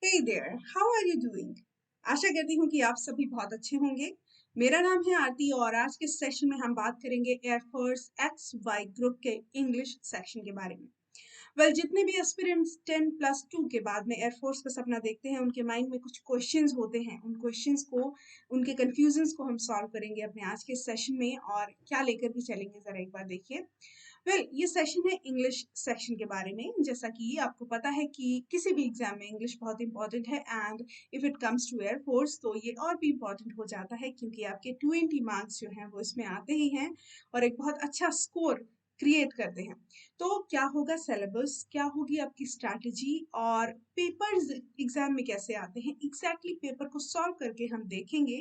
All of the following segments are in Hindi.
Hey there, how are you doing? आशा करती हूँ कि आप सभी बहुत अच्छे होंगे। मेरा नाम है आरती और आज के सेशन में हम बात करेंगे एयरफोर्स एक्स वाई ग्रुप के इंग्लिश सेक्शन के बारे में। जितने भी एस्पिरेंट्स 10+2 के बाद में एयरफोर्स का सपना देखते हैं उनके माइंड में कुछ क्वेश्चंस होते हैं। उन क्वेश्चंस को, उनके कंफ्यूजन्स को हम सॉल्व करेंगे अपने आज के सेशन में और क्या लेकर के चलेंगे जरा एक बार देखिए। ये सेशन है इंग्लिश सेक्शन के बारे में। जैसा कि आपको पता है कि किसी भी एग्जाम में इंग्लिश बहुत इंपॉर्टेंट है and if it comes to air force तो ये और भी इम्पॉर्टेंट हो जाता है क्योंकि आपके 20 मार्क्स जो हैं वो इसमें आते ही हैं और एक बहुत अच्छा स्कोर क्रिएट करते हैं। तो क्या होगा सिलेबस, क्या होगी आपकी स्ट्रैटेजी और पेपर्स एग्जाम में कैसे आते हैं, एग्जैक्टली पेपर को सॉल्व करके हम देखेंगे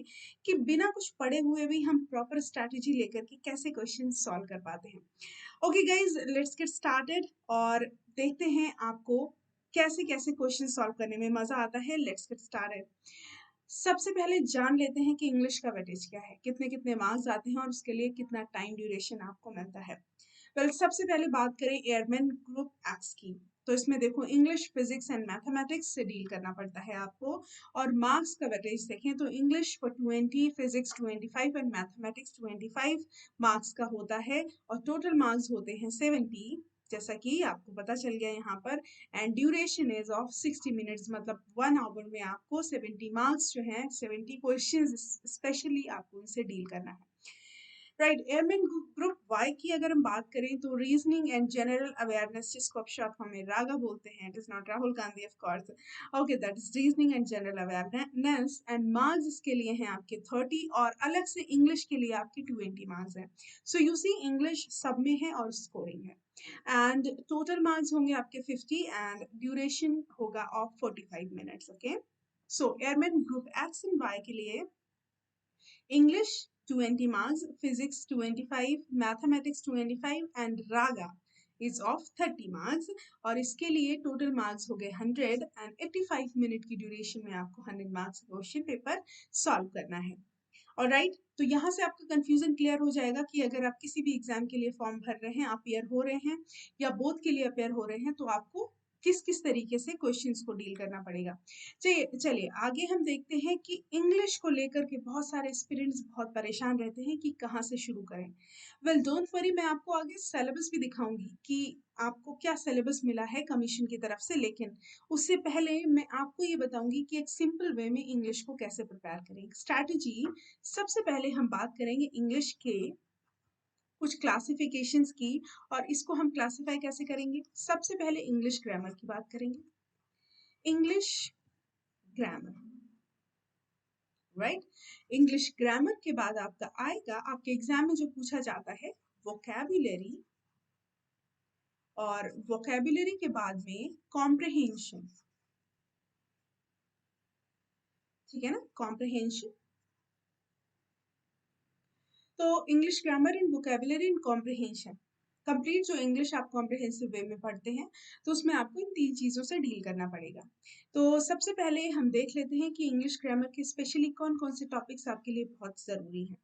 कि बिना कुछ पढ़े हुए भी हम प्रॉपर स्ट्रैटेजी लेकर के कैसे क्वेश्चन सॉल्व कर पाते हैं। Okay guys, let's get started और देखते हैं आपको कैसे कैसे क्वेश्चन सॉल्व करने में मजा आता है। Let's get started. सबसे पहले जान लेते हैं कि इंग्लिश का वेटेज क्या है, कितने कितने मार्क्स आते हैं और उसके लिए कितना टाइम ड्यूरेशन आपको मिलता है। सबसे पहले बात करें एयरमैन ग्रुप एक्स की। तो इसमें देखो इंग्लिश, फिजिक्स एंड मैथमेटिक्स से डील करना पड़ता है आपको। और मार्क्स का वेटेज देखें तो English for 20, physics 25 and mathematics 25 marks का होता है और टोटल मार्क्स होते हैं 70, जैसा कि आपको पता चल गया यहाँ पर। And duration is of 60 minutes, मतलब 1 आवर में आपको 70 मार्क्स जो हैं, 70 क्वेश्चन स्पेशली आपको इनसे डील करना है। राइट, एयरमैन ग्रुप वाई की अगर हम बात करें तो रीजनिंग एंड जनरल अवेयरनेस, जिसको आप शॉर्ट फॉर्म में रागा बोलते हैं, it is not Rahul Gandhi of course. Okay, that is reasoning and general awareness and marks इसके लिए हैं आपके 30 और अलग से इंग्लिश के लिए आपके 20 मार्क्स हैं। सो यू सी इंग्लिश सब में है और स्कोरिंग है एंड टोटल मार्क्स होंगे आपके 50 एंड ड्यूरेशन होगा of 45 minutes. Okay, so airman group X and Y के लिए English 20 marks, Physics 25, Mathematics 25 and Raga is of 30 marks। और इसके लिए टोटल मार्क्स हो गए 100 एंड 85 मिनट की ड्यूरेशन में आपको 100 मार्क्स क्वेश्चन पेपर सॉल्व करना है। और राइट, तो यहाँ से आपका कंफ्यूजन क्लियर हो जाएगा कि अगर आप किसी भी एग्जाम के लिए फॉर्म भर रहे हैं, अपेयर हो रहे हैं या बोथ के लिए अपेयर हो रहे हैं, तो आपको किस किस तरीके से क्वेश्चंस को डील करना पड़ेगा। चलिए चलिए आगे हम देखते हैं कि इंग्लिश को लेकर के बहुत सारे एस्पिरेंट्स बहुत परेशान रहते हैं कि कहाँ से शुरू करें। डोंट वरी, मैं आपको आगे सिलेबस भी दिखाऊंगी कि आपको क्या सिलेबस मिला है कमीशन की तरफ से, लेकिन उससे पहले मैं आपको ये बताऊंगी कि एक सिंपल वे में इंग्लिश को कैसे प्रिपेयर करें। स्ट्रैटेजी, सबसे पहले हम बात करेंगे इंग्लिश के कुछ क्लासिफिकेशंस की। और इसको हम क्लासिफाई कैसे करेंगे, सबसे पहले इंग्लिश ग्रामर की बात करेंगे। English grammar, right, English grammar के बाद आपका आएगा, आपके एग्जाम में जो पूछा जाता है वोकैबुलरी, और वोकैबुलरी के बाद में कॉम्प्रिहेंशन। ठीक है ना, कॉम्प्रिहेंशन। तो English grammar and vocabulary and comprehension, complete जो इंग्लिश आप कॉम्प्रिहेंसिव वे में पढ़ते हैं तो उसमें आपको इन 3 चीज़ों से डील करना पड़ेगा। तो सबसे पहले हम देख लेते हैं कि इंग्लिश ग्रामर के स्पेशली कौन कौन से टॉपिक्स आपके लिए बहुत ज़रूरी हैं।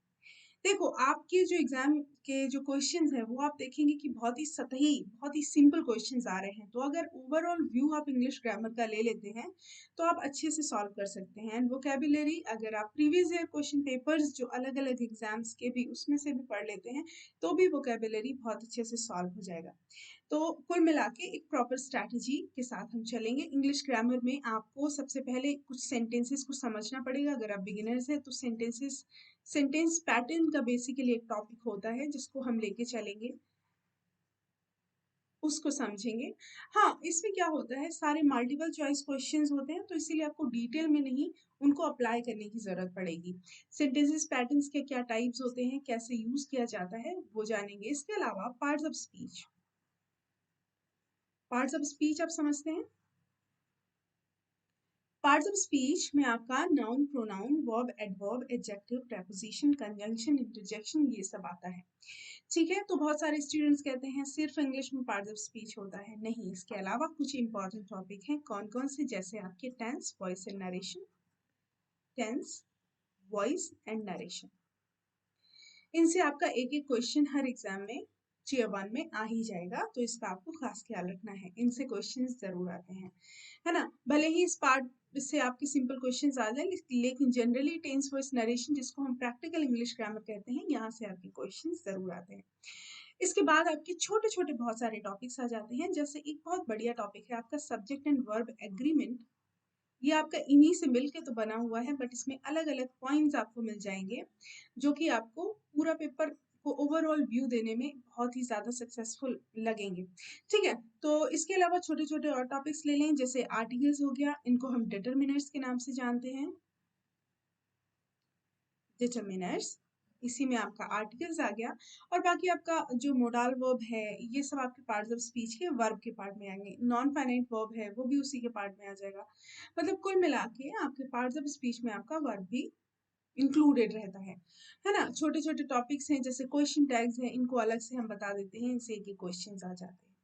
देखो, आपके जो एग्जाम के जो क्वेश्चंस हैं वो आप देखेंगे कि बहुत ही सतही, बहुत ही सिंपल क्वेश्चंस आ रहे हैं। तो अगर ओवरऑल व्यू आप इंग्लिश ग्रामर का ले लेते हैं तो आप अच्छे से सॉल्व कर सकते हैं। एंड वोकैबुलरी, अगर आप प्रीवियस ईयर क्वेश्चन पेपर्स जो अलग अलग एग्जाम्स के भी उसमें से भी पढ़ लेते हैं तो भी वोकैबुलरी बहुत अच्छे से सॉल्व हो जाएगा। तो कुल मिला के एक प्रॉपर स्ट्रैटेजी के साथ हम चलेंगे। इंग्लिश ग्रामर में आपको सबसे पहले कुछ सेंटेंसेस को समझना पड़ेगा। अगर आप बिगिनर्स हैं तो सेंटेंस पैटर्न का बेसिकली एक टॉपिक होता है जिसको हम लेके चलेंगे, उसको समझेंगे। हाँ, इसमें क्या होता है, सारे मल्टीपल चॉइस क्वेश्चंस होते हैं तो इसीलिए आपको डिटेल में नहीं, उनको अप्लाई करने की जरूरत पड़ेगी। सेंटेंसेस पैटर्न्स के क्या टाइप्स होते हैं, कैसे यूज किया जाता है, वो जानेंगे। इसके अलावा parts of speech, parts of speech आप समझते हैं। पार्ट्स ऑफ स्पीच में आपका noun, pronoun, verb, adverb, adjective, preposition, conjunction, interjection, ये सब आता है। ठीक है, तो बहुत सारे स्टूडेंट्स कहते हैं सिर्फ इंग्लिश में पार्ट्स ऑफ स्पीच होता है। नहीं, इसके अलावा कुछ इंपॉर्टेंट टॉपिक हैं। कौन कौन से, जैसे आपके tense, voice and narration, tense, voice and narration, इनसे आपका एक एक क्वेश्चन हर एग्जाम में Tier 1 में आ ही जाएगा, तो इसका आपको खास ख्याल रखना है, इनसे क्वेश्चंस जरूर आते हैं, है ना। भले ही इस पार्ट से आपके सिंपल क्वेश्चंस आ जाए, लेकिन जनरली टेंस वॉइस नरेशन, जिसको हम प्रैक्टिकल इंग्लिश ग्रामर कहते हैं, यहाँ से आपके क्वेश्चंस जरूर आते हैं। इसके बाद आपके छोटे छोटे बहुत सारे टॉपिक्स आ जाते हैं, जैसे एक बहुत बढ़िया टॉपिक है आपका सब्जेक्ट एंड वर्ब एग्रीमेंट। ये आपका इन्हीं से मिलके तो बना हुआ है, बट इसमें अलग अलग पॉइंट्स आपको मिल जाएंगे, जो कि आपको पूरा पेपर को ओवरऑल व्यू देने में बहुत ही ज्यादा सक्सेसफुल लगेंगे। ठीक है, तो इसके अलावा छोटे छोटे और टॉपिक्स ले लें, जैसे आर्टिकल्स हो गया, इनको हम डिटर्मिनर्स के नाम से जानते हैं। डिटर्मिनर्स, इसी में आपका आर्टिकल्स आ गया, और बाकी आपका जो मोडाल वर्ब है, ये सब आपके पार्ट्स ऑफ स्पीच के वर्ब के पार्ट में आएंगे। नॉन फाइनाइट वर्ब है, वो भी उसी के पार्ट में आ जाएगा। मतलब कुल मिला के आपके पार्ट्स ऑफ स्पीच में आपका वर्ब भी इंक्लूडेड रहता है ना। छोटे छोटे टॉपिक्स हैं, जैसे क्वेश्चन टैग्स हैं, इनको अलग से हम बता देते हैं, इनसे एक क्वेश्चन आ जाते हैं।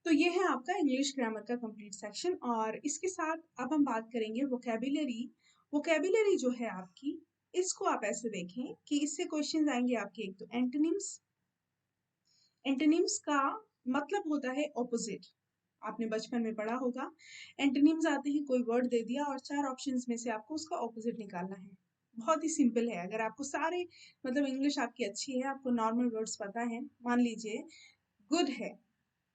तो ये है आपका इंग्लिश ग्रामर का कंप्लीट सेक्शन, और इसके साथ अब हम बात करेंगे वोकैबुलरी। वोकैबुलरी जो है आपकी, इसको आप ऐसे देखें कि इससे क्वेश्चन आएंगे आपके, एक तो एंटोनिम्स। एंटोनिम्स का मतलब होता है ऑपोजिट, आपने बचपन में पढ़ा होगा। एंटोनिम्स आते हैं, कोई वर्ड दे दिया और 4 ऑप्शंस में से आपको उसका ऑपोजिट निकालना है। बहुत ही सिंपल है, अगर आपको सारे मतलब इंग्लिश आपकी अच्छी है, आपको नॉर्मल वर्ड्स पता है, मान लीजिए गुड है,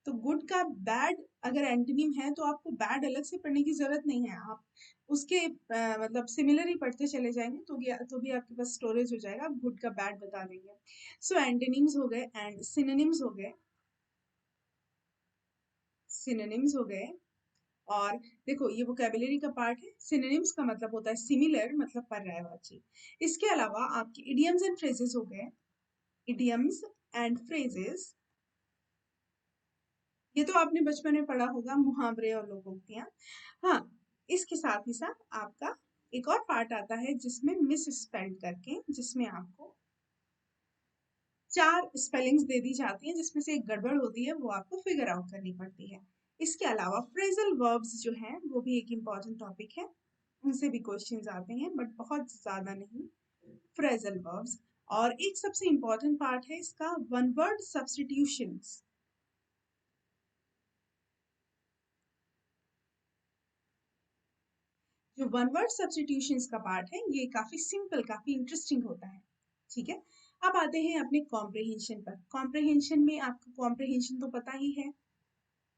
तो गुड का बैड अगर एंटोनिम है, तो आपको बैड अलग से पढ़ने की जरूरत नहीं है, आप उसके मतलब सिमिलर ही पढ़ते चले जाएंगे, तो भी आपके पास स्टोरेज हो जाएगा, आप गुड का बैड बता देंगे। सो एंटोनिम्स हो गए एंड सिनोनिम्स हो गए, सिनोनिम्स हो गए। और देखो, ये वोकैबुलरी का पार्ट है। सिनोनिम्स का मतलब होता है सिमिलर, मतलब पर्यायवाची। इसके अलावा आपके इडियम्स एंड फ्रेजेस हो गए, इडियम्स एंड फ्रेजेस, ये तो आपने बचपन में पढ़ा होगा, मुहावरे और लोकोक्तियां। हाँ, इसके साथ ही साथ आपका एक और पार्ट आता है, जिसमें मिस स्पेल्ड करके, जिसमें आपको 4 स्पेलिंग्स दे दी जाती हैं, जिसमें से एक गड़बड़ होती है, वो आपको फिगर आउट करनी पड़ती है। इसके अलावा फ्रेजल वर्ब्स जो हैं, वो भी एक इम्पॉर्टेंट टॉपिक है, उनसे भी क्वेश्चंस आते हैं, बट बहुत ज्यादा नहीं। फ्रेजल वर्ब्स, और एक सबसे इम्पॉर्टेंट पार्ट है इसका, वन वर्ड सब्स्टिट्यूशंस। जो वन वर्ड सब्स्टिट्यूशंस का पार्ट है, ये काफी सिंपल, काफी इंटरेस्टिंग होता है। ठीक है, अब आते हैं अपने कॉम्प्रिहेंशन पर। कॉम्प्रिहेंशन में आपको कॉम्प्रिहेंशन तो पता ही है,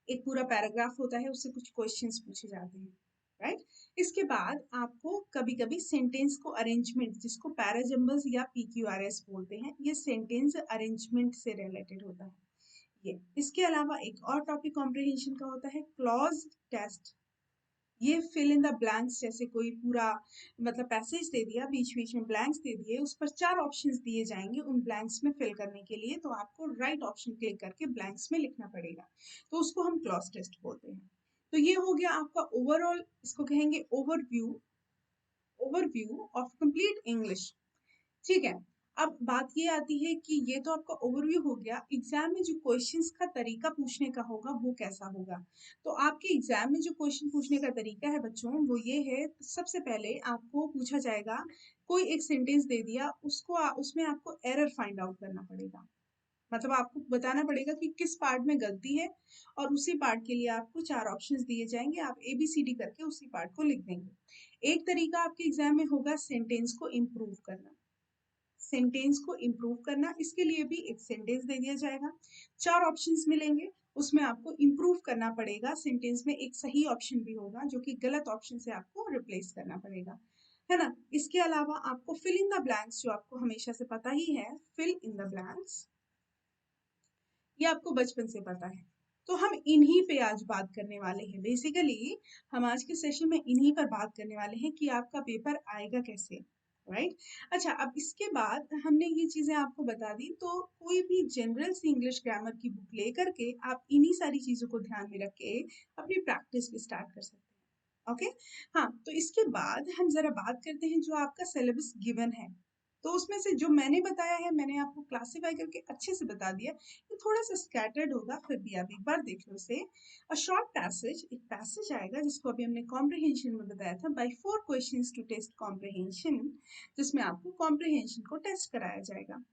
एक पूरा पैराग्राफ होता है, उससे कुछ क्वेश्चंस पूछे जाते हैं, राइट। इसके बाद आपको कभी कभी सेंटेंस को अरेंजमेंट, जिसको पैराजम्बल्स या PQRS बोलते हैं, ये सेंटेंस अरेंजमेंट से रिलेटेड होता है ये। इसके अलावा एक और टॉपिक कॉम्प्रिहेंशन का होता है क्लॉज टेस्ट। ये फिल इन द ब्लैंक्स, जैसे कोई पूरा मतलब पैसेज दे दिया, बीच बीच में ब्लैंक्स दे दिए, उस पर 4 ऑप्शंस दिए जाएंगे उन ब्लैंक्स में फिल करने के लिए, तो आपको राइट ऑप्शन क्लिक करके ब्लैंक्स में लिखना पड़ेगा, तो उसको हम क्लॉज टेस्ट बोलते हैं। तो ये हो गया आपका ओवरऑल, इसको कहेंगे overview, overview of complete English. ठीक है, अब बात ये आती है कि ये तो आपका ओवरव्यू हो गया, एग्जाम में जो क्वेश्चंस का तरीका पूछने का होगा, वो कैसा होगा। तो आपके एग्जाम में जो क्वेश्चन पूछने का तरीका है बच्चों, वो ये है, सबसे पहले आपको पूछा जाएगा, कोई एक सेंटेंस दे दिया, उसमें आपको एरर फाइंड आउट करना पड़ेगा, मतलब आपको बताना पड़ेगा कि किस पार्ट में गलती है, और उसी पार्ट के लिए आपको 4 ऑप्शंस दिए जाएंगे, आप ABCD करके उसी पार्ट को लिख देंगे। एक तरीका आपके एग्जाम में होगा सेंटेंस को इम्प्रूव करना, सेंटेंस को इम्प्रूव करना, इसके लिए भी एक सेंटेंस दे दिया जाएगा, 4 ऑप्शंस मिलेंगे, उसमें आपको इम्प्रूव करना पड़ेगा, सेंटेंस में एक सही ऑप्शन भी होगा, जो कि गलत ऑप्शन से आपको रिप्लेस करना पड़ेगा, है ना। इसके अलावा आपको फिल इन द ब्लैंक्स, जो आपको हमेशा से पता ही है, फिल इन द ब्लैंक्स, ये आपको बचपन से पता है। तो हम इन्हीं पे आज बात करने वाले हैं, बेसिकली हम आज के सेशन में इन्हीं पर बात करने वाले हैं कि आपका पेपर आएगा कैसे, राइट। अच्छा, अब इसके बाद हमने ये चीजें आपको बता दी, तो कोई भी जनरल सी इंग्लिश ग्रामर की बुक लेकर के आप इन्हीं सारी चीजों को ध्यान में रख के अपनी प्रैक्टिस भी स्टार्ट कर सकते हैं। ओके, हाँ, तो इसके बाद हम जरा बात करते हैं जो आपका सिलेबस गिवन है। तो उसमें से जो मैंने बताया है, मैंने आपको क्लासीफाई करके अच्छे से बता दिया। ये थोड़ा सा स्कैटर्ड होगा, फिर भी आप एक बार देख लो इसे। अ शॉर्ट पैसेज, एक पैसेज आएगा जिसको अभी हमने कॉम्प्रिहेंशन में बताया था, by 4 questions to test comprehension, जिसमें आपको कॉम्प्रिहेंशन को टेस्ट कराया जाएगा,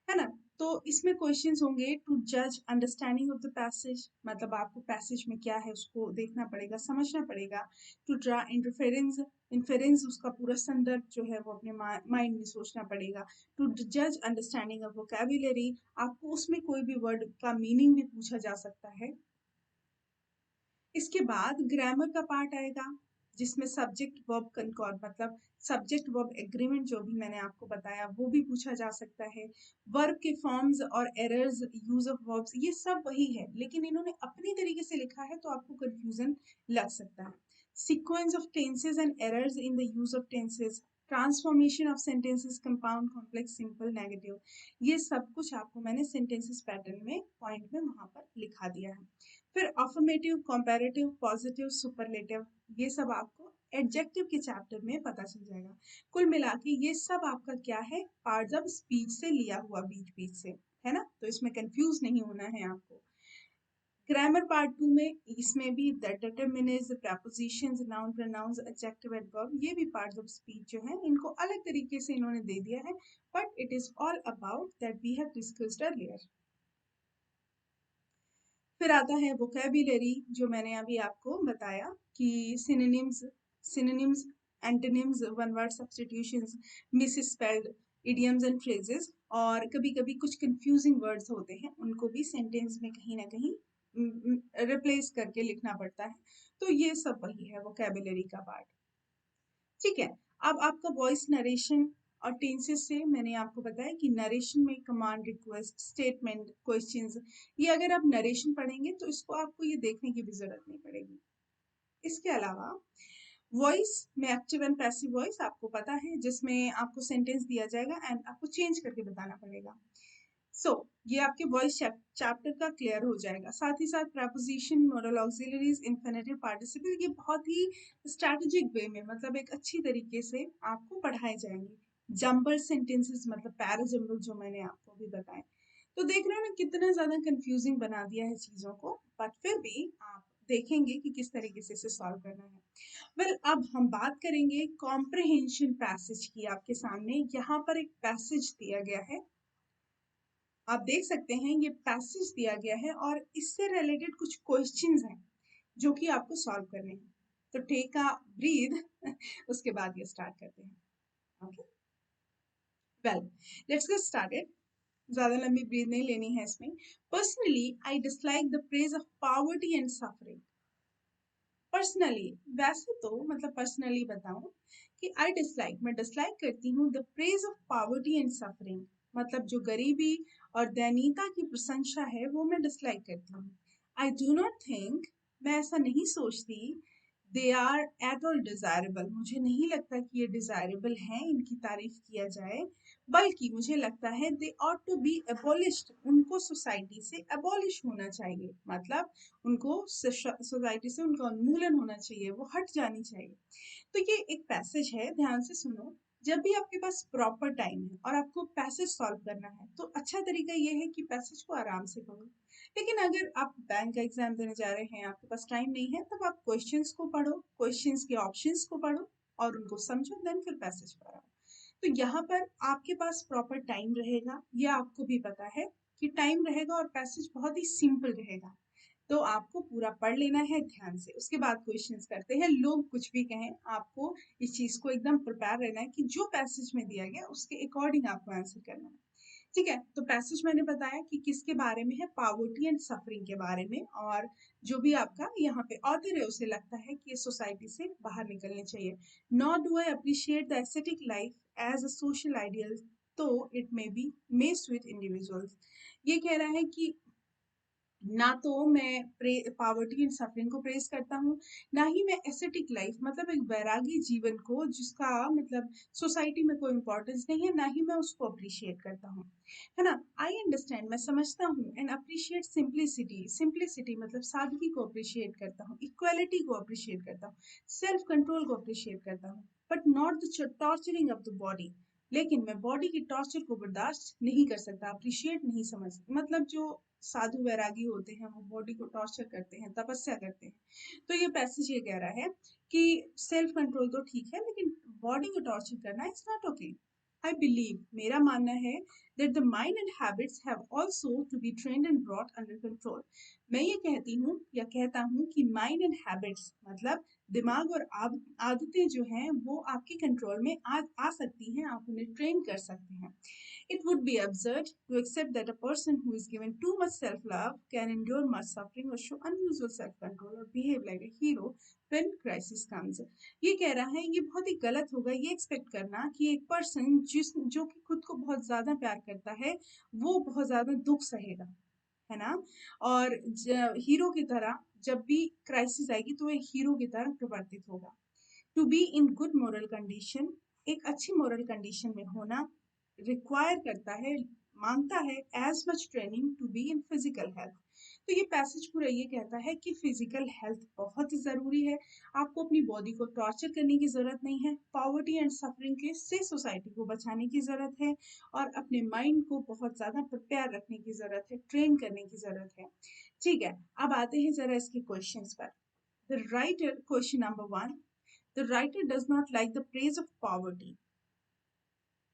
है ना। तो इसमें क्वेश्चंस होंगे टू जज अंडरस्टैंडिंग ऑफ द पैसेज, मतलब आपको पैसेज में क्या है उसको देखना पड़ेगा, समझना पड़ेगा। टू ड्रा इंटरफेरेंस, इन्फेरेंस उसका पूरा संदर्भ जो है वो अपने माइंड में सोचना पड़ेगा। टू जज अंडरस्टैंडिंग ऑफ वोकैबुलरी, आपको उसमें कोई भी वर्ड का मीनिंग भी पूछा जा सकता है। इसके बाद ग्रामर का पार्ट आएगा, जिसमें सब्जेक्ट वर्ब कंकॉर्ड, मतलब सब्जेक्ट वर्ब एग्रीमेंट जो भी मैंने आपको बताया वो भी पूछा जा सकता है। वर्ब के फॉर्म्स और एरर्स, यूज ऑफ वर्ब्स, ये सब वही है, लेकिन इन्होंने अपनी तरीके से लिखा है तो आपको कंफ्यूजन लग सकता है। Sequence of tenses and errors in the use of tenses, transformation of sentences, compound, complex, simple, negative, ये सब कुछ आपको मैंने सेंटेंसेस पैटर्न में पॉइंट में वहां पर लिखा दिया है। फिर अफर्मेटिव, कंपैरेटिव, पॉजिटिव, सुपरलेटिव, ये सब आपको एडजेक्टिव के चैप्टर में पता चल जाएगा। कुल मिला के ये सब आपका क्या है, पार्ट्स ऑफ स्पीच से लिया हुआ, बीच बीच से, है ना। तो इसमें कंफ्यूज नहीं होना है आपको। ग्रामर पार्ट 2 में इसमें भी the determiners, prepositions, noun, pronouns, adjective, adverb, ये भी पार्ट्स ऑफ स्पीच जो है इनको अलग तरीके से इन्होंने दे दिया है, but it is all about that we have discussed earlier. फिर आता है वोकैबुलरी, जो मैंने अभी आपको बताया कि synonyms, antonyms, one word substitutions, misspelled, idioms and phrases, और कभी कभी कुछ कंफ्यूजिंग वर्ड्स होते हैं, उनको भी सेंटेंस में कहीं ना कहीं रिप्लेस करके लिखना पड़ता है। तो ये सब वही है वोकैबुलरी का पार्ट। ठीक है, अब आपका वॉइस नरेशन और टेंसेस से मैंने आपको बताया कि नरेशन में कमांड, रिक्वेस्ट, स्टेटमेंट, क्वेश्चंस, ये अगर आप नरेशन पढ़ेंगे तो इसको आपको ये देखने की भी जरूरत नहीं पड़ेगी। इसके अलावा वॉइस में एक्टिव एंड पैसिव वॉइस आपको पता है, जिसमें आपको सेंटेंस दिया जाएगा एंड आपको चेंज करके बताना पड़ेगा। ये आपके वॉइस चैप्टर का क्लियर हो जाएगा। साथ ही साथ preposition, model auxiliaries, infinitive participle, ये बहुत ही स्ट्रैटेजिक वे में, मतलब एक अच्छी तरीके से आपको पढ़ाए जाएंगे। जंबल सेंटेंसेस, मतलब पैराजंबल, जो मैंने आपको भी बताए। तो देख रहे हो ना कितना ज्यादा कंफ्यूजिंग बना दिया है चीजों को, बट फिर भी आप देखेंगे कि किस तरीके से इसे सॉल्व करना है। वेल, अब हम बात करेंगे कॉम्प्रिहेंशन पैसेज की। आपके सामने यहाँ पर एक पैसेज दिया गया है, आप देख सकते हैं ये पैसेज दिया गया है और इससे रिलेटेड कुछ क्वेश्चंस हैं जो कि आपको सॉल्व करने हैं। तो टेक अ ब्रीथ उसके बाद ये स्टार्ट करते हैं। Okay, well, let's get started. ज्यादा लंबी ब्रीथ नहीं लेनी है इसमें। Personally I dislike the praise of poverty and suffering. Personally, वैसे तो मतलब पर्सनली बताऊं कि आई डिसलाइक, मैं डिसलाइक करती हूँ the praise of poverty and suffering, मतलब जो गरीबी और दयनीयता की प्रशंसा है वो मैं डिसलाइक करती हूँ। आई डू नॉट थिंक, मैं ऐसा नहीं सोचती, they are at all desirable, मुझे नहीं लगता कि ये डिजायरेबल हैं, इनकी तारीफ किया जाए, बल्कि मुझे लगता है दे ऑट टू बी एबॉलिश्ड, उनको सोसाइटी से एबॉलिश होना चाहिए, मतलब उनको सोसाइटी से उनका उन्मूलन होना चाहिए, वो हट जानी चाहिए। तो ये एक पैसेज है, ध्यान से सुनो। जब भी आपके पास प्रॉपर टाइम है और आपको पैसेज सॉल्व करना है तो अच्छा तरीका ये है कि पैसेज को आराम से पढ़ो। लेकिन अगर आप बैंक का एग्जाम देने जा रहे हैं, आपके पास टाइम नहीं है, तब आप क्वेश्चंस को पढ़ो, क्वेश्चंस के ऑप्शंस को पढ़ो और उनको समझो, देन फिर पैसेज पढ़ो। तो यहाँ पर आपके पास प्रॉपर टाइम रहेगा, ये आपको भी पता है कि टाइम रहेगा और पैसेज बहुत ही सिंपल रहेगा। तो आपको पूरा पढ़ लेना है ध्यान से, उसके बाद क्वेश्चंस करते हैं। लोग कुछ भी कहें, आपको इस चीज को एकदम प्रिपेयर रहना है कि जो पैसेज में दिया गया उसके अकॉर्डिंग आपको आंसर करना है। ठीक है, तो पैसेज मैंने बताया कि किसके बारे में है, पॉवर्टी एंड सफरिंग के बारे में, और जो भी आपका यहाँ पे ऑथर है उसे लगता है कि ये सोसाइटी से बाहर निकलने चाहिए। Not do I appreciate the aesthetic life as a social ideal, तो it may be may sweet individuals, ये कह रहा है कि ना तो मैं पॉवर्टी एंड सफरिंग को प्रेज करता हूँ, ना ही मैं एस्थेटिक लाइफ, मतलब एक वैरागी जीवन को जिसका मतलब सोसाइटी में कोई इंपॉर्टेंस नहीं है, ना ही मैं उसको अप्रिशिएट करता हूँ, है ना। आई अंडरस्टैंड, मैं समझता हूँ, एंड अप्रिशिएट सिंप्लिसिटी, सिंप्लिसिटी मतलब सादगी को अप्रिशिएट करता हूँ, इक्वालिटी को अप्रिशिएट करता हूँ, सेल्फ कंट्रोल को अप्रिशिएट करता हूँ, but not the torturing of the body, लेकिन मैं बॉडी की टॉर्चर को बर्दाश्त नहीं कर सकता, अप्रिशिएट नहीं समझ, मतलब जो साधु वैरागी होते हैं वो बॉडी को टॉर्चर करते हैं, तपस्या करते हैं। तो ये पैसेज ये कह रहा है कि सेल्फ कंट्रोल तो ठीक है लेकिन बॉडी को टॉर्चर करना is not okay. I believe, मेरा मानना है, that the mind and habits have also to be trained and brought under control। मैं ये कहती हूँ या कहता हूँ कि माइंड एंड हैबिट्स मतलब दिमाग और आदतें जो हैं वो आपके कंट्रोल में आ सकती हैं, आप उन्हें ट्रेन कर सकते हैं। It would be absurd to accept that a person who is given too much self-love can endure much suffering or show unusual self-control or behave like a hero when crisis comes। ये कह रहा है ये बहुत ही गलत होगा ये एक्सपेक्ट करना कि एक पर्सन जो कि खुद को बहुत ज्यादा प्यार करता है वो बहुत ज्यादा दुख सहेगा, है ना, और हीरो की तरह जब भी क्राइसिस आएगी तो वह हीरो की तरह प्रवर्तित होगा। To be in good moral condition, एक अच्छी मोरल कंडीशन में होना रिक्वायर करता है, मांगता है as much training to be in physical health. तो ये पैसेज पूरा ये कहता है कि फिजिकल हेल्थ बहुत ज़रूरी है, आपको अपनी बॉडी को टॉर्चर करने की ज़रूरत नहीं है, पॉवर्टी एंड सफरिंग के से सोसाइटी को बचाने की ज़रूरत है, और अपने माइंड को बहुत ज़्यादा प्रिपेयर रखने की ज़रूरत है, ट्रेन करने की ज़रूरत है। ठीक है, अब आते हैं ज़रा इसके क्वेश्चंस पर। The writer, question number 1, the writer does not like the praise of poverty.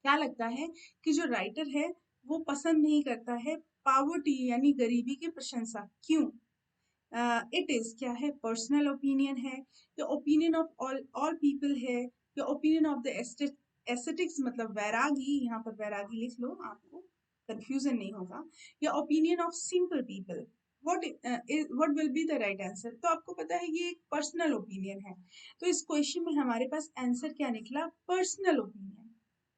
क्या लगता है कि जो राइटर है वो पसंद नहीं करता है पॉवर्टी यानी गरीबी की प्रशंसा, क्यों? इट इज क्या है, पर्सनल ओपिनियन है या ओपिनियन ऑफ ऑल पीपल है या ओपिनियन ऑफ द एस्थेटिक्स मतलब वैरागी, यहाँ पर वैरागी लिख लो आपको कंफ्यूजन नहीं होगा, या opinion of simple people. What will be the right answer? तो आपको पता है ये एक पर्सनल ओपिनियन है, तो इस क्वेश्चन में हमारे पास आंसर क्या निकला, पर्सनल ओपिनियन।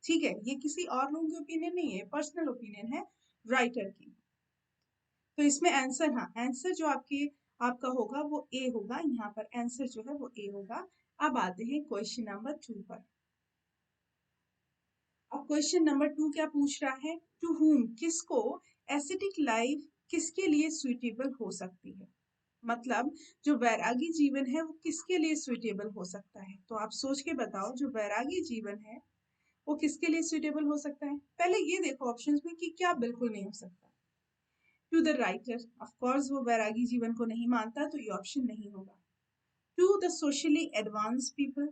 ठीक है, ये किसी और लोगों की ओपिनियन नहीं है, पर्सनल ओपिनियन है राइटर की। तो इसमें आंसर, हाँ आंसर जो आपका होगा वो ए होगा, यहाँ पर आंसर जो है वो ए होगा। अब आते हैं क्वेश्चन नंबर 2 पर। अब क्वेश्चन नंबर 2 क्या पूछ रहा है, टू हुम, किसको एस्थेटिक लाइफ किसके लिए सुइटेबल हो सकती है, मतलब जो वैरागी जीवन है वो किसके लिए सुइटेबल हो सकता है। तो आप सोच के बताओ जो वैरागी जीवन है वो किसके लिए सुइटेबल हो सकता है। पहले ये देखो ऑप्शंस में कि क्या बिल्कुल नहीं हो सकता। To the writer, of course वो वैरागी जीवन को नहीं मानता तो ये ऑप्शन नहीं होगा। To the socially advance people,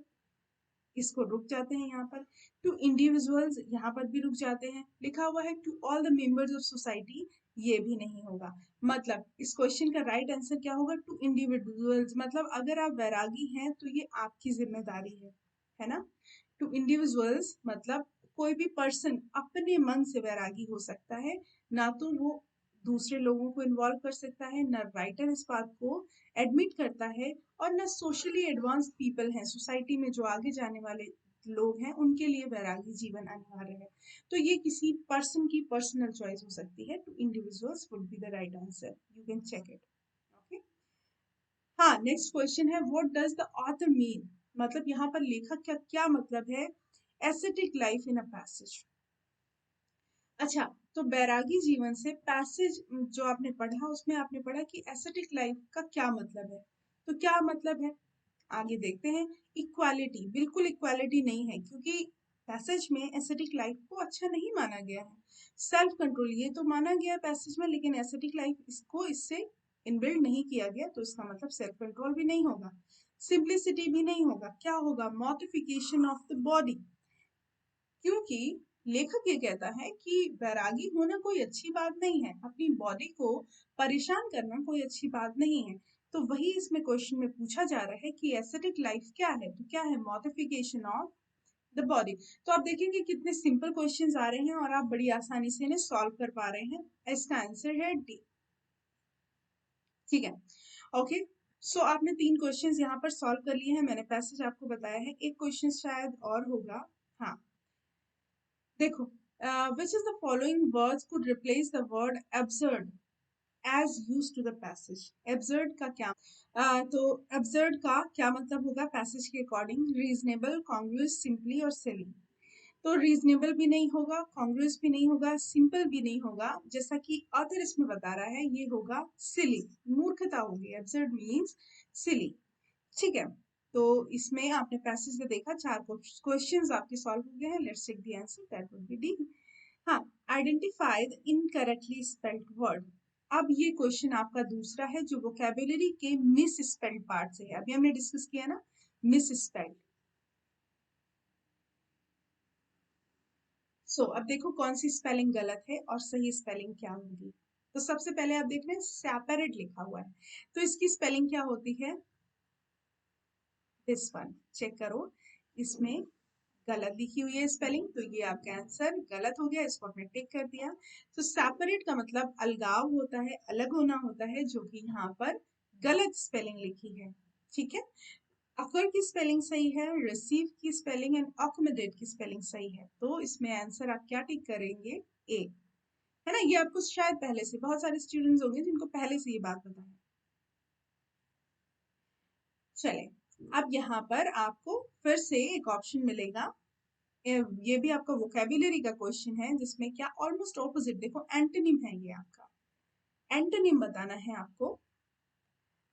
इसको रुक जाते हैं यहाँ पर। टू इंडिविजुअल्स, यहाँ पर भी रुक जाते हैं। लिखा हुआ है to all the members of society, ये भी नहीं होगा। मतलब इस क्वेश्चन का राइट आंसर क्या होगा, टू इंडिविजुअल्स, मतलब अगर आप वैरागी हैं तो ये आपकी जिम्मेदारी है ना। टू इंडिविजुअल्स मतलब कोई भी पर्सन अपने मन से वैरागी हो सकता है, ना तो वो दूसरे लोगों को इन्वॉल्व कर सकता है, ना राइटर इस बात को एडमिट करता है, और ना सोशली एडवांस पीपल हैं, सोसाइटी में जो आगे जाने वाले लोग हैं उनके लिए वैरागी जीवन अनिवार्य है। तो ये किसी पर्सन की पर्सनल चॉइस हो सकती है। To individuals would be the right answer, you can check it. Okay, हाँ नेक्स्ट क्वेश्चन है, what does the author mean, मतलब यहाँ पर लेखक का क्या मतलब है aesthetic life in a passage. अच्छा, तो बैरागी जीवन से पैसेज जो आपने पढ़ा उसमें आपने पढ़ा कि एस्थेटिक लाइफ का क्या मतलब है, तो क्या मतलब है आगे देखते हैं। इक्वालिटी, बिल्कुल इक्वालिटी नहीं है क्योंकि पैसेज में एस्थेटिक लाइफ को अच्छा नहीं माना गया है। सेल्फ कंट्रोल ये तो माना गया है पैसेज में, लेकिन एस्थेटिक लाइफ इसको इससे इनबिल्ड नहीं किया गया, तो इसका मतलब सेल्फ कंट्रोल भी नहीं होगा, सिंप्लिसिटी भी नहीं होगा, क्या होगा, मॉडिफिकेशन ऑफ द बॉडी। क्योंकि लेखक ये कहता है कि वैरागी होना कोई अच्छी बात नहीं है, अपनी बॉडी को परेशान करना कोई अच्छी बात नहीं है। तो वही इसमें क्वेश्चन में पूछा जा रहा है कि एस्थेटिक लाइफ क्या है, तो क्या है, मॉडिफिकेशन ऑफ द बॉडी। तो आप देखेंगे कितने सिंपल क्वेश्चंस आ रहे हैं और आप बड़ी आसानी से इन्हें सॉल्व कर पा रहे हैं। इसका आंसर है डी। ठीक है, ओके। सो आपने 3 क्वेश्चंस यहाँ पर सॉल्व कर लिए हैं, मैंने पैसेज आपको बताया है, एक क्वेश्चन शायद और होगा। हाँ देखो, which is the following words could replace the word absurd as used to the passage। absurd का क्या, तो absurd का क्या मतलब होगा पैसेज के अकॉर्डिंग, reasonable, congruous, simply और silly। तो रीजनेबल भी नहीं होगा, कॉन्ग्रुअस भी नहीं होगा, सिंपल भी नहीं होगा, जैसा कि ऑथर इसमें बता रहा है ये होगा सिली, मूर्खता होगी, absurd मीन्स सिली। ठीक है, तो इसमें आपने पैसेज में देखा 4 क्वेश्चंस आपके सॉल्व हो गए हैं। Let's check the answer, that would be D. हाँ, identify the incorrectly spelled word. अब ये क्वेश्चन आपका दूसरा है जो वोकैबुलरी के मिस स्पेल्ड पार्ट से है। अभी हमने डिस्कस किया ना मिस स्पेल्ड। सो अब देखो कौन सी स्पेलिंग गलत है और सही स्पेलिंग क्या होगी। तो सबसे पहले आप देख रहे हैं सेपरेट लिखा हुआ है, तो इसकी स्पेलिंग क्या होती है? दिस वन चेक करो, इसमें गलत लिखी हुई है स्पेलिंग, तो ये आपका आंसर गलत हो गया, इसको आपने टिक कर दिया। तो सेपरेट का मतलब अलगाव होता है, अलग होना होता है, जो कि यहाँ पर गलत स्पेलिंग लिखी है। ठीक है, अकर की स्पेलिंग सही है, रिसीव की स्पेलिंग एंड अकोमोडेट की स्पेलिंग सही है, तो इसमें आंसर आप क्या टिक करेंगे? ए, है ना। ये आपको शायद पहले से बहुत सारे स्टूडेंट्स होंगे जिनको पहले से ये बात पता है। चले, अब यहाँ पर आपको फिर से एक ऑप्शन मिलेगा, ये भी आपका वोकैबुलरी का क्वेश्चन है जिसमें क्या ऑलमोस्ट ऑपोजिट, देखो एंटोनिम है ये आपका। एंटोनिम बताना है आपको।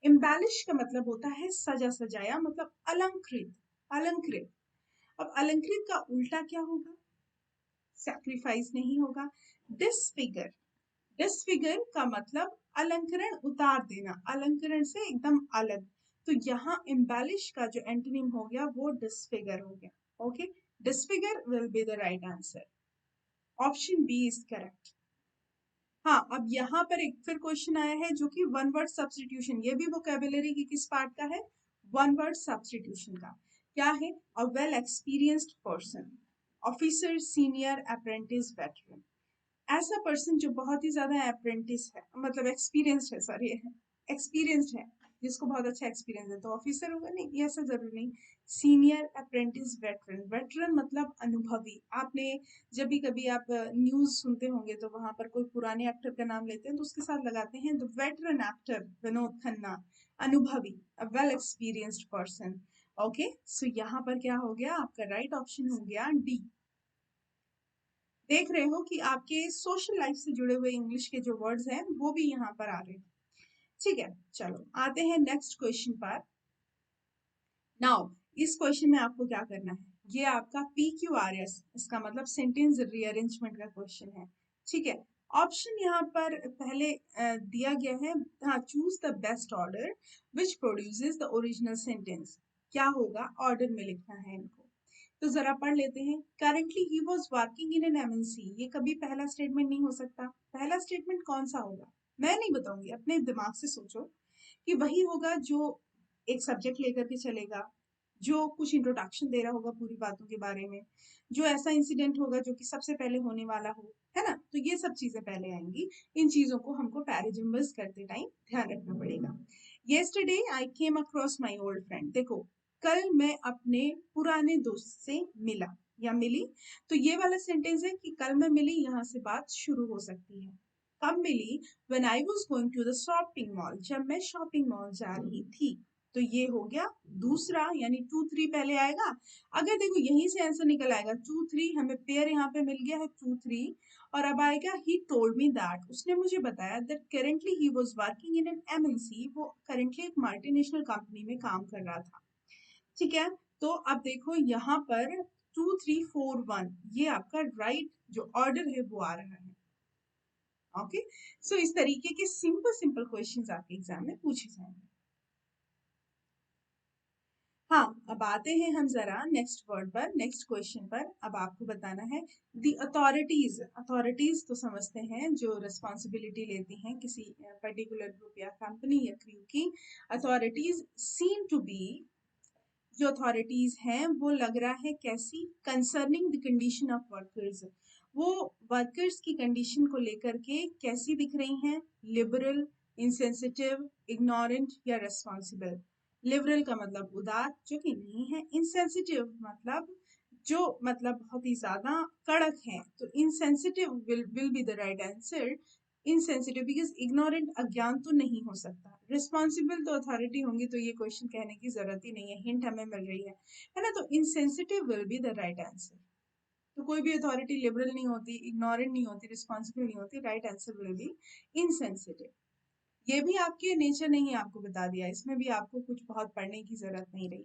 एम्बेलिश का मतलब होता है सजा सजाया, मतलब अलंकृत। अलंकृत, अब अलंकृत का उल्टा क्या होगा? सैक्रिफाइस नहीं होगा। डिसफिगर, डिसफिगर का मतलब अलंकरण उतार देना, अलंकरण से एकदम अलग। तो यहाँ एम्बेलिश का जो एंटोनिम हो गया वो डिसफिगर हो गया। Okay, disfigure will be the right answer. Option B is correct. हाँ, अब यहाँ पर एक फिर क्वेश्चन आया है जो कि वन वर्ड सब्स्टिट्यूशन, ये भी वोकैबुलरी की किस पार्ट का है? वन वर्ड सब्स्टिट्यूशन का। क्या है? अ well experienced person, officer, senior, apprentice, veteran. ऐसा पर्सन जो बहुत ही ज्यादा अप्रेंटिस है, मतलब एक्सपीरियंस्ड है, सॉरी एक्सपीरियंस्ड है, जिसको बहुत अच्छा एक्सपीरियंस है, तो ऑफिसर होगा? नहीं, ये ऐसा जरूरी नहीं। Senior, apprentice, veteran. वेटरन मतलब अनुभवी। आपने जब भी कभी आप न्यूज सुनते होंगे तो वहां पर कोई पुराने एक्टर का नाम लेते हैं तो उसके साथ लगाते हैं the veteran actor Vinod Khanna. अनुभवी, a well experienced person. Okay, so यहाँ पर क्या हो गया? आपका राइट ऑप्शन हो गया डी। देख रहे हो कि आपके सोशल लाइफ से जुड़े हुए इंग्लिश के जो वर्ड्स हैं वो भी यहाँ पर आ रहे हैं। ठीक है, चलो आते हैं नेक्स्ट क्वेश्चन पर। नाउ इस क्वेश्चन में आपको क्या करना है? ये आपका PQRS, इसका मतलब सेंटेंस रीअरेंजमेंट का क्वेश्चन है। ठीक है, ऑप्शन यहाँ पर पहले दिया गया है। हाँ, choose the best order which produces the original sentence. क्या होगा? ऑर्डर में लिखना है इनको। तो जरा पढ़ लेते हैं। Currently he was working in an MNC, ये कभी पहला स्टेटमेंट नहीं हो सकता। पहला स्टेटमेंट कौन सा होगा? मैं नहीं बताऊंगी, अपने दिमाग से सोचो कि वही होगा जो एक सब्जेक्ट लेकर के चलेगा, जो कुछ इंट्रोडक्शन दे रहा होगा पूरी बातों के बारे में, जो ऐसा इंसिडेंट होगा जो कि सबसे पहले होने वाला हो, है ना। तो ये सब चीजें पहले आएंगी। इन चीजों को हमको पैराजिम्बल्स करते टाइम ध्यान रखना पड़ेगा। Yesterday I came across my old friend, देखो कल मैं अपने पुराने दोस्त से मिला या मिली, तो ये वाला सेंटेंस है कि कल मैं मिली, यहाँ से बात शुरू हो सकती है। कब मिली? When I was going to the shopping mall, जब मैं शॉपिंग मॉल जा रही थी। तो ये हो गया दूसरा, यानी 2 3 पहले आएगा। अगर देखो यहीं से आंसर निकल आएगा 2 3, हमें पेयर यहाँ पे मिल गया है 2 3, और अब आएगा ही टोल्ड मी दैट, उसने मुझे बताया that currently he was working in an MNC, वो करेंटली एक मल्टीनेशनल कंपनी में काम कर रहा था। ठीक है, तो अब देखो यहाँ पर 2 3 4 1, ये आपका राइट जो ऑर्डर है वो आ रहा है। ओके, सो इस तरीके के सिंपल सिंपल क्वेश्चंस आपके एग्जाम में पूछे जाएंगे। हाँ, अब आते हैं हम जरा नेक्स्ट वर्ड पर, नेक्स्ट क्वेश्चन पर। अब आपको बताना है दी अथॉरिटीज। अथॉरिटीज तो समझते हैं जो रिस्पॉन्सिबिलिटी लेती हैं किसी पर्टिकुलर ग्रुप या कंपनी या क्रू की। अथॉरिटीज सीम टू बी, जो अथॉरिटीज हैं वो लग रहा है कैसी? Concerning the condition of workers, वो वर्कर्स की कंडीशन को लेकर के कैसी दिख रही हैं? लिबरल, इंसेंसिटिव, इग्नोरेंट या रेस्पॉन्सिबल। लिबरल का मतलब उदार, जो कि नहीं है। इंसेंसिटिव मतलब जो मतलब बहुत ही ज्यादा कड़क है, तो insensitive will be the right answer. Insensitive because ignorant अज्ञान तो नहीं हो सकता। रिस्पॉन्सिबल तो अथॉरिटी होंगी, तो ये क्वेश्चन कहने की जरूरत ही नहीं है, हिंट हमें मिल रही है ना। तो insensitive will be the right answer. तो कोई भी अथॉरिटी लिबरल नहीं होती, इग्नोरेंट नहीं होती, रिस्पॉन्सिबल नहीं होती, right answer will B insensitive. ये भी आपके नेचर नहीं, आपको बता दिया, इसमें भी आपको कुछ बहुत पढ़ने की जरूरत नहीं रही।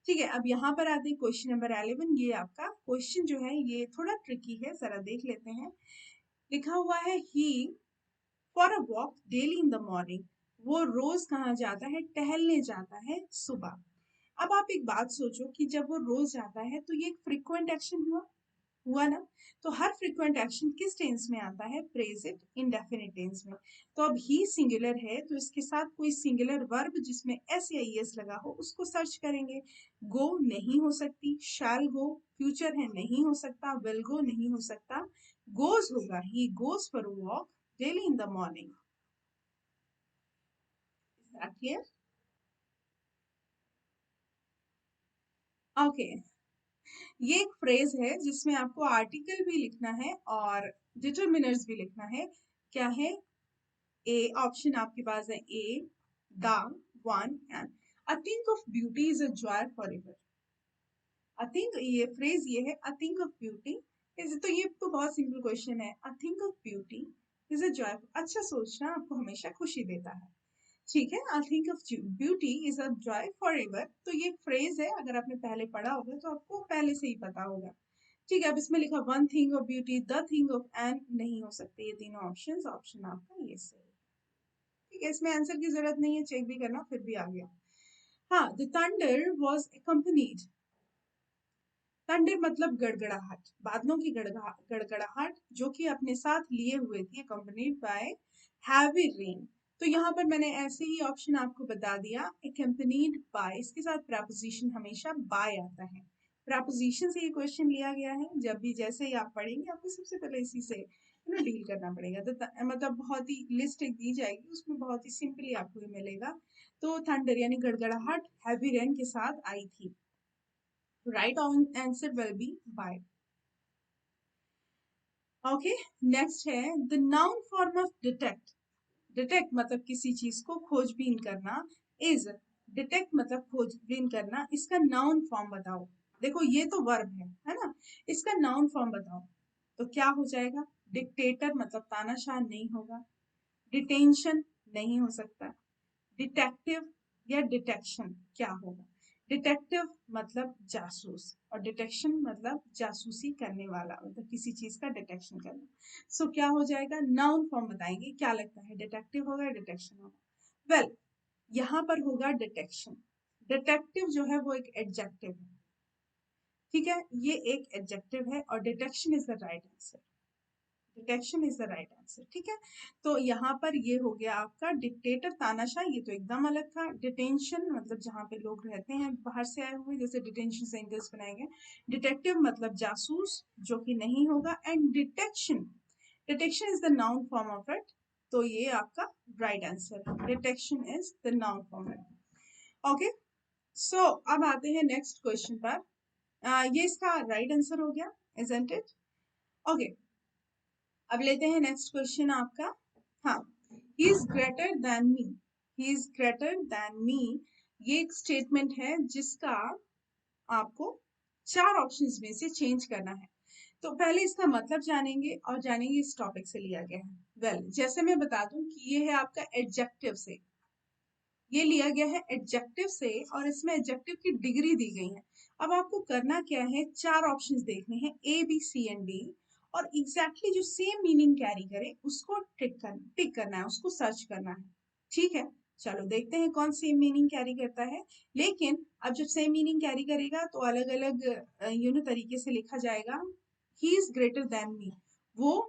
ठीक है, अब यहाँ पर आते हैं क्वेश्चन नंबर 11। ये आपका क्वेश्चन जो है ये थोड़ा ट्रिकी है, जरा देख लेते हैं। लिखा हुआ है he for a walk daily in the morning. वो रोज कहाँ जाता है? टहलने जाता है सुबह। अब आप एक बात सोचो कि जब वो रोज जाता है तो ये एक फ्रीक्वेंट एक्शन हुआ ना। तो हर फ्रीक्वेंट एक्शन किस टेंस में आता है? प्रेजेंट इंडेफिनिट टेंस में। तो अब ही सिंगुलर है तो इसके साथ कोई सिंगुलर वर्ब जिसमें एस या ईएस लगा हो उसको सर्च करेंगे। गो नहीं हो सकती, शैल गो फ्यूचर है नहीं हो सकता, विल गो नहीं हो सकता, गोज होगा। He goes for a walk daily in the morning. Clear? Okay, ये एक फ्रेज है जिसमें आपको आर्टिकल भी लिखना है और डिटरमिनर्स भी लिखना है। क्या है? ए ऑप्शन आपके पास है। A the one and a thing of beauty is a joy for ever. A thing, ये फ्रेज ये है a thing of beauty is, तो ये तो बहुत सिंपल क्वेश्चन है। A thing of beauty is a joy, अच्छा सोचना आपको हमेशा खुशी देता है। ठीक है, I think of beauty is a joy for ever, तो ये फ्रेज है। अगर आपने पहले पढ़ा होगा तो आपको पहले से ही पता होगा। ठीक है, अब इसमें लिखा one thing of beauty, the thing of and नहीं हो सकते ये तीनों ऑप्शंस। ऑप्शन आपका ये सही। ठीक है, इसमें आंसर की जरूरत नहीं है, चेक भी करना, फिर भी आ गया। हाँ, the thunder was accompanied। Thunder मतलब गड़गड़ाहट, बादलों की गड़गड़ाहट जो कि अपने साथ लिए हुए थी, accompanied by heavy rain। तो यहाँ पर मैंने ऐसे ही ऑप्शन आपको बता दिया, accompanied by, इसके साथ preposition हमेशा by आता है। preposition से ये क्वेश्चन लिया गया है। जब भी जैसे ही आप पढ़ेंगे आपको सबसे पहले इसी से डील करना पड़ेगा। तो मतलब बहुत ही लिस्ट एक दी जाएगी, उसमें बहुत ही सिंपली आपको ये मिलेगा। तो थंडर यानी गड़गड़ाहट हैवी रेन के साथ आई थी। Right answer will be by. Okay, next है the noun form of detect. Detect मतलब किसी चीज को खोजबीन करना। इज, डिटेक्ट मतलब खोजबीन करना, इसका नाउन फॉर्म बताओ। देखो ये तो वर्ब है ना। इसका नाउन फॉर्म बताओ तो क्या हो जाएगा? डिक्टेटर मतलब तानाशाह नहीं होगा। डिटेंशन नहीं हो सकता। डिटेक्टिव या डिटेक्शन क्या होगा? डिटेक्टिव मतलब जासूस और डिटेक्शन मतलब जासूसी करने वाला, मतलब किसी चीज का डिटेक्शन करना। सो क्या हो जाएगा? नाउन फॉर्म बताएंगे। क्या लगता है, डिटेक्टिव होगा या डिटेक्शन होगा? वेल, यहाँ पर होगा डिटेक्शन। डिटेक्टिव जो है वो एक एडजेक्टिव है। ठीक है, ये एक एडजेक्टिव है और detection is the right answer. Detection is the right answer. ठीक है, तो यहाँ पर ये हो गया आपका डिक्टेटर तानाशाह, ये तो एकदम अलग था। डिटेंशन मतलब जहाँ पे लोग रहते हैं बाहर से आए हुए, जैसे डिटेंशन सेंटर्स बनाए गए। डिटेक्टिव मतलब जासूस जो कि नहीं होगा। And detection, detection is the noun form of it, तो ये आपका राइट आंसर है। Detection is the noun form it. Okay, so अब आते हैं नेक्स्ट क्वेश्चन पर। ये इसका राइट आंसर हो गया, इजंट इट? ओके, अब लेते हैं नेक्स्ट क्वेश्चन आपका। हाँ, he is greater than me. He is greater than me, ये एक स्टेटमेंट है जिसका आपको चार ऑप्शंस में से चेंज करना है। तो पहले इसका मतलब जानेंगे और जानेंगे इस टॉपिक से लिया गया है। वेल, जैसे मैं बता दूं कि ये है आपका एडजेक्टिव से, ये लिया गया है एडजेक्टिव से और इसमें एडजेक्टिव की डिग्री दी गई है। अब आपको करना क्या है, चार ऑप्शंस देखने हैं, A B C and D, और एग्जैक्टली जो सेम मीनिंग कैरी करे उसको टिक करना है, उसको सर्च करना है। ठीक है, चलो देखते हैं कौन सेम मीनिंग कैरी करता है। लेकिन अब जब सेम मीनिंग कैरी करेगा तो अलग अलग तरीके से लिखा जाएगा। He is greater than me, वो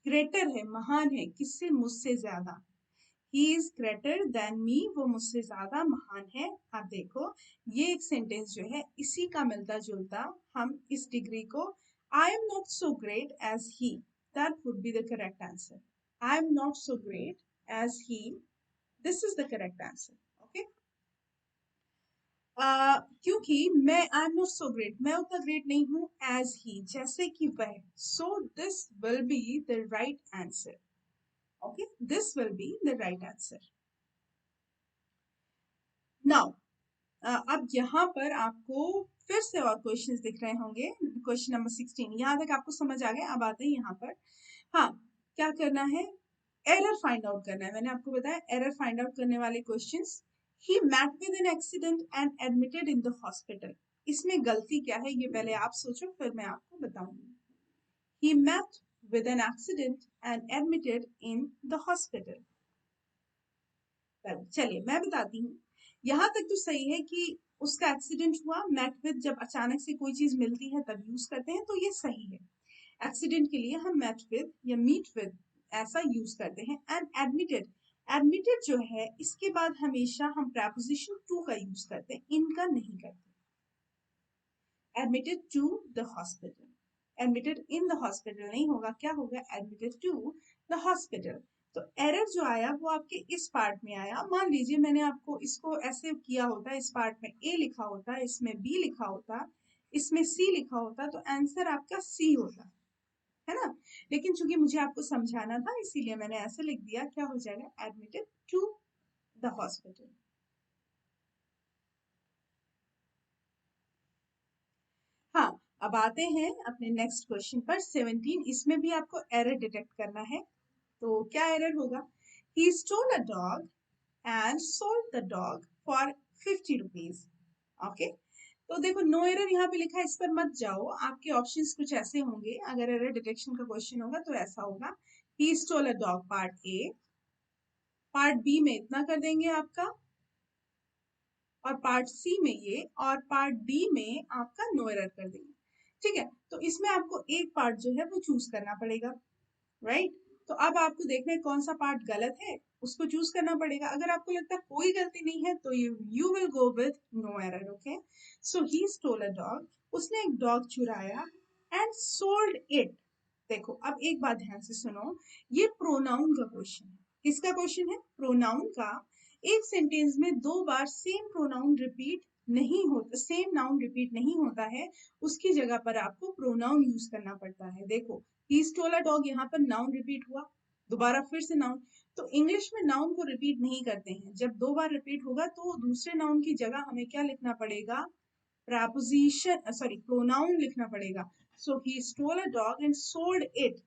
ग्रेटर है, महान है, किससे? मुझसे ज्यादा। He is greater than me, वो मुझसे ज्यादा महान है। अब देखो ये एक सेंटेंस जो है इसी का मिलता जुलता, हम इस डिग्री को I am not so great as he, that would be the correct answer. I am not so great as he, this is the correct answer. Okay, क्योंकि मैं I am not so great, मैं उतना ग्रेट नहीं हूं एज ही, जैसे कि वह। So this will be the right answer. Okay, this will be the right answer. Now अब यहाँ पर आपको फिर से और क्वेश्चंस दिख रहे होंगे। क्वेश्चन नंबर 16, यहाँ तक आपको समझ आ गया। अब आते हैं यहाँ पर। हाँ, क्या करना है, एरर फाइंड आउट करना है। मैंने आपको बताया एरर फाइंड आउट करने वाले questions He met with an accident and admitted in the hospital. इसमें गलती क्या है ये पहले आप सोचो फिर मैं आपको बताऊंगी. He met with an accident and admitted in the hospital. चलिए मैं बताती हूँ. यहाँ तक तो सही है कि उसका एक्सीडेंट हुआ. मेट विद जब अचानक से कोई चीज मिलती है तब यूज करते हैं तो ये सही है. एक्सीडेंट के लिए हम मेट विद या मीट विद ऐसा यूज करते हैं. एंड एडमिटेड, एडमिटेड जो है इसके बाद हमेशा हम प्रपोजिशन टू का यूज करते हैं, इनका नहीं करते. Admitted to the hospital, admitted in the hospital नहीं होगा, क्या होगा, एडमिटेड टू द हॉस्पिटल. तो एरर जो आया वो आपके इस पार्ट में आया. मान लीजिए मैंने आपको इसको ऐसे किया होता, इस पार्ट में ए लिखा होता, इसमें बी लिखा होता, इसमें सी लिखा होता, तो आंसर आपका सी होता है ना. लेकिन चूंकि मुझे आपको समझाना था इसीलिए मैंने ऐसे लिख दिया. क्या हो जाएगा, एडमिटेड टू द हॉस्पिटल. हाँ, अब आते हैं अपने नेक्स्ट क्वेश्चन पर 17. इसमें भी आपको एरर डिटेक्ट करना है. तो क्या एरर होगा, he stole a dog and sold the dog for 50 rupees. Okay, तो देखो नो एरर यहाँ पे लिखा है, इस पर मत जाओ. आपके ऑप्शंस कुछ ऐसे होंगे, अगर एरर डिटेक्शन का क्वेश्चन होगा तो ऐसा होगा, he stole a dog part A, part B में इतना कर देंगे आपका, और पार्ट सी में ये, और पार्ट डी में आपका नो एरर कर देंगे. ठीक है, तो इसमें आपको एक पार्ट जो है वो चूज करना पड़ेगा, राइट. तो अब आपको देखना है कौन सा पार्ट गलत है, उसको चूज करना पड़ेगा. अगर आपको लगता है कोई गलती नहीं है तो you will go with no error. Okay, so he stole a dog, उसने एक डॉग चुराया, एंड सोल्ड इट. देखो अब एक बात ध्यान से सुनो, ये प्रोनाउन का क्वेश्चन है. किसका क्वेश्चन है, प्रोनाउन का. एक सेंटेंस में दो बार सेम प्रोनाउन रिपीट नहीं होता, सेम नाउन रिपीट नहीं होता है, उसकी जगह पर आपको प्रोनाउन यूज करना पड़ता है. देखो ही स्टोल अ डॉग, यहाँ पर नाउन रिपीट हुआ, दोबारा फिर से नाउन. तो इंग्लिश में नाउन को रिपीट नहीं करते हैं. जब दो बार रिपीट होगा तो दूसरे नाउन की जगह हमें क्या लिखना पड़ेगा, प्रपोजिशन सॉरी प्रोनाउन लिखना पड़ेगा. So he stole a dog and sold it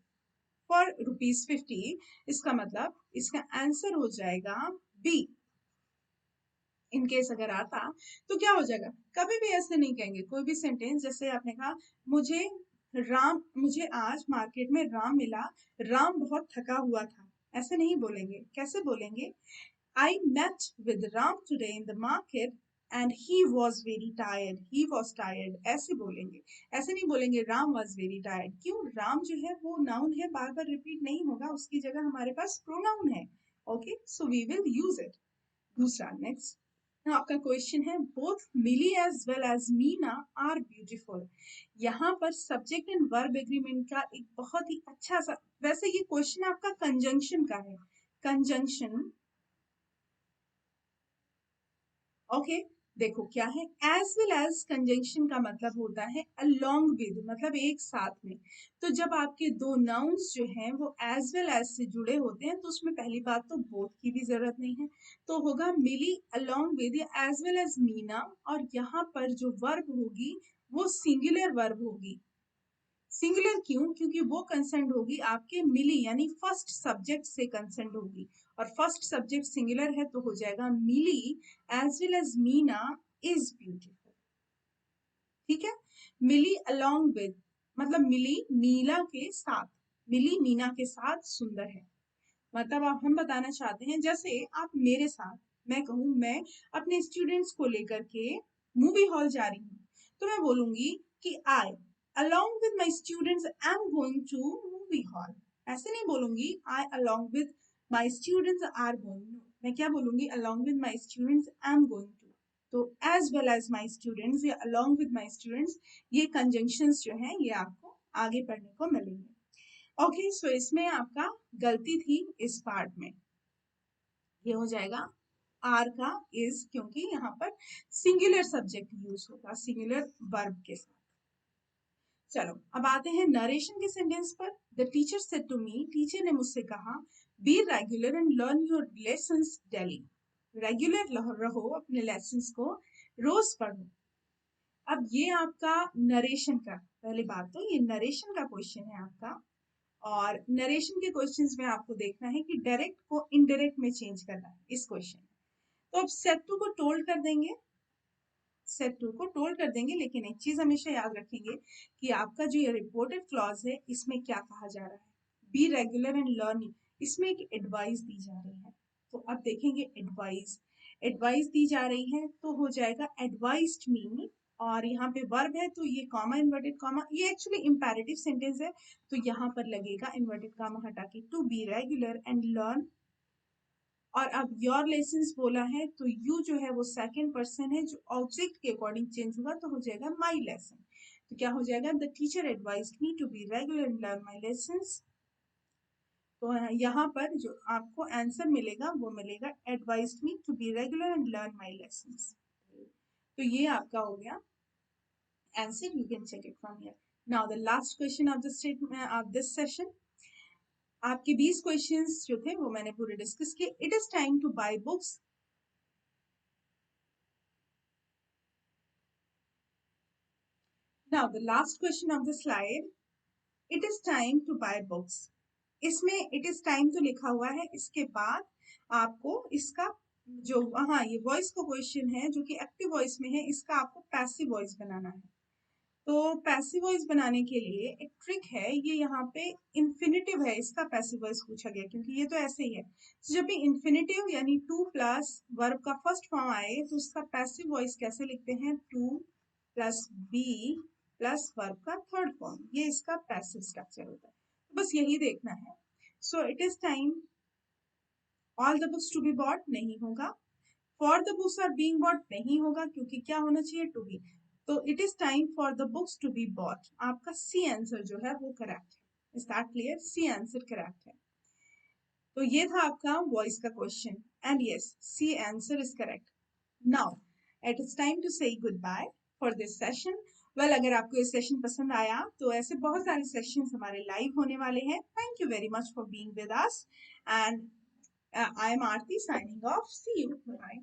for ₹50. इसका मतलब इसका आंसर हो जाएगा बी. इनकेस अगर आता तो क्या हो जाएगा, कभी भी ऐसे नहीं कहेंगे कोई भी सेंटेंस. जैसे आपने कहा मुझे आज मार्केट में राम मिला, राम बहुत थका हुआ था, ऐसे नहीं बोलेंगे. कैसे बोलेंगे, I met with Ram today in the market and he was very tired, he was tired, ऐसे बोलेंगे. ऐसे नहीं बोलेंगे राम वॉज वेरी टायर्ड. क्यों, राम जो है वो नाउन है, बार बार रिपीट नहीं होगा, उसकी जगह हमारे पास प्रोनाउन है. Okay, so we will use it. दूसरा नेक्स्ट आपका क्वेश्चन है, both Mili as well as Meena are beautiful. यहाँ पर सब्जेक्ट एंड वर्ब एग्रीमेंट का एक बहुत ही अच्छा सा, वैसे ये क्वेश्चन आपका कंजंक्शन का है. Conjunction, okay. देखो क्या है, एज वेल एज कंजंक्शन का मतलब होता है अलोंग विद, मतलब एक साथ में. तो जब आपके दो नाउन्स जो हैं वो एज वेल एज से जुड़े होते हैं तो उसमें पहली बात तो बोथ की भी जरूरत नहीं है, तो होगा मिली अलोंग विद या एज वेल एज मीना. और यहाँ पर जो वर्ब होगी वो सिंगुलर वर्ब होगी. सिंगुलर क्यों, क्योंकि वो कंसर्न होगी आपके मिली यानी फर्स्ट सब्जेक्ट से कंसर्न होगी, और फर्स्ट सब्जेक्ट सिंगुलर है तो हो जाएगा Millie as well as Meena is beautiful. ठीक है, मिली अलोंग विद मतलब मिली मीला के साथ, मिली मीना के साथ सुंदर है. मतलब आप हम बताना चाहते हैं जैसे आप मेरे साथ, मैं कहूँ मैं अपने स्टूडेंट्स को लेकर के मूवी हॉल जा रही हूँ, तो मैं बोलूंगी कि आई along with my students am going to movie hall. ऐसे नहीं बोलूंगी I along with my students are going. No, मैं क्या बोलूंगी, along with my students am going to. तो as well as my students या along with my students, ये conjunctions जो हैं ये आपको आगे पढ़ने को मिलेंगे. ओके, सो इसमें आपका गलती थी इस पार्ट में, ये हो जाएगा आर का इज, क्योंकि यहाँ पर सिंगुलर सब्जेक्ट यूज होगा सिंगुलर वर्ब के साथ. चलो अब आते हैं नरेशन के सेंटेंस पर. The teacher said to me, teacher ने मुझसे कहा, be regular and learn your lessons daily. Regular रहो, अपने लेसन्स को रोज पढ़ो. अब ये आपका नरेशन का, पहली बात तो ये नरेशन का क्वेश्चन है आपका, और नरेशन के क्वेश्चंस में आपको देखना है कि डायरेक्ट को इनडायरेक्ट में चेंज करना है इस क्वेश्चन. तो अब सेट टू को टोल्ड कर देंगे, सेट टू को टोल्ड कर देंगे, लेकिन एक चीज हमेशा याद रखेंगे कि आपका जो ये रिपोर्टेड क्लॉज है इसमें क्या कहा जा रहा है, बी रेगुलर एंड लर्निंग, इसमें एक एडवाइस दी जा रही है। तो अब देखेंगे एडवाइस, एडवाइस दी जा रही है तो हो जाएगा एडवाइस्ड मी, और यहाँ पे वर्ब है तो ये कॉमा इन्वर्टेड कॉमा, ये एक्चुअली इंपैरेटिव सेंटेंस है तो यहाँ पर लगेगा इन्वर्टेड कॉमा हटा के to be regular and learn. और अब योर लेसन्स बोला है तो यू जो है वो सेकंड पर्सन है जो ऑब्जेक्ट के अकॉर्डिंग चेंज होगा तो हो जाएगा माई लेसन। तो क्या हो जाएगा, the teacher advised me to be regular and learn my lessons. तो यहाँ पर जो आपको आंसर मिलेगा वो मिलेगा advised me to be regular and learn my lessons. तो ये आपका हो गया answer, you can check it from here. Now the last question of this session, आपके 20 क्वेश्चंस जो थे वो मैंने पूरे डिस्कस किए। It is time to buy books. Now the last question of the slide, it is time to buy books. इसमें it is time तो लिखा हुआ है, इसके बाद आपको इसका जो हाँ ये वॉइस का क्वेश्चन है जो कि एक्टिव वॉइस में है, इसका आपको पैसिव वॉइस बनाना है। तो पैसिव वॉइस बनाने के लिए एक ट्रिक है, ये यहाँ पे इन्फिनिटिव है, इसका पैसिव वॉइस पूछा गया क्योंकि ये तो ऐसे ही है। तो जब भी इन्फिनिटिव यानी टू प्लस वर्ब का फर्स्ट फॉर्म आए तो उसका पैसिव वॉइस कैसे लिखते हैं, to plus be plus verb का थर्ड फॉर्म, ये इसका पैसिव स्ट्रक्चर होता है। तो बस यही देखना है। So it is time all the books to be bought नहीं होगा, for the books are being bought नहीं होगा क्योंकि क्या होना चाहिए, टू बी। तो it is time for the books to be bought, आपका सी आंसर जो है वो करेक्ट है। Is that clear, C answer correct है। तो ये था आपका वॉइस का question and yes C answer is correct. Now it is time to say good bye for this session. Well अगर आपको ये सेशन पसंद आया तो ऐसे बहुत सारे सेशंस हमारे लाइव होने वाले हैं। Thank you very much for being with us and I am Aarti signing off, see you, bye.